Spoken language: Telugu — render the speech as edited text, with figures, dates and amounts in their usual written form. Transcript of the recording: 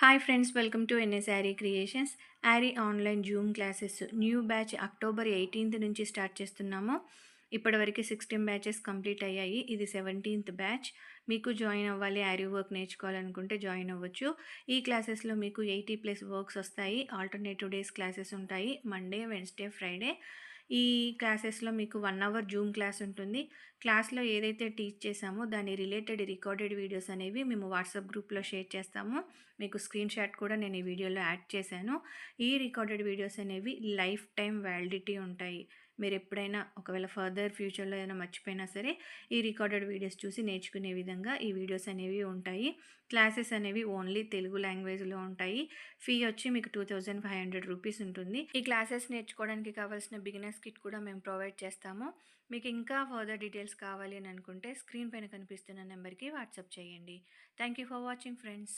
Hi friends, welcome to NS Yaari creations. Yaari online zoom classes new batch October 18th నుంచి స్టార్ట్ చేస్తున్నాము. ఇప్పటివరకు 16 బ్యాచెస్ కంప్లీట్ అయ్యాయి. ఇది 17th బ్యాచ్. మీకు జాయిన్ అవ్వాలి, యారీ వర్క్ నేర్చుకోవాలనుకుంటే జాయిన్ అవ్వచ్చు. ఈ క్లాసెస్లో మీకు 80+ వర్క్స్ వస్తాయి. ఆల్టర్నేటివ్ డేస్ క్లాసెస్ ఉంటాయి, మండే, వెన్స్డే, ఫ్రైడే. ఈ క్లాసెస్లో మీకు 1 అవర్ జూమ్ క్లాస్ ఉంటుంది. క్లాస్లో ఏదైతే టీచ్ చేసామో దాని రిలేటెడ్ రికార్డెడ్ వీడియోస్ అనేవి మేము వాట్సాప్ గ్రూప్లో షేర్ చేస్తాము. మీకు స్క్రీన్ షాట్ కూడా నేను ఈ వీడియోలో యాడ్ చేశాను. ఈ రికార్డెడ్ వీడియోస్ అనేవి లైఫ్ టైం వ్యాలిడిటీ ఉంటాయి. మీరు ఎప్పుడైనా ఒకవేళ ఫర్దర్ ఫ్యూచర్లో ఏదైనా మర్చిపోయినా సరే ఈ రికార్డెడ్ వీడియోస్ చూసి నేర్చుకునే విధంగా ఈ వీడియోస్ అనేవి ఉంటాయి. క్లాసెస్ అనేవి ఓన్లీ తెలుగు లాంగ్వేజ్లో ఉంటాయి. ఫీ వచ్చి మీకు 2500 రూపీస్ ఉంటుంది. ఈ క్లాసెస్ నేర్చుకోవడానికి కావాల్సిన బిగినర్స్ కిట్ కూడా మేము ప్రొవైడ్ చేస్తాము. మీకు ఇంకా ఫర్దర్ డీటెయిల్స్ కావాలి అని అనుకుంటే స్క్రీన్ పైన కనిపిస్తున్న నెంబర్కి వాట్సాప్ చేయండి. Thank you for watching friends.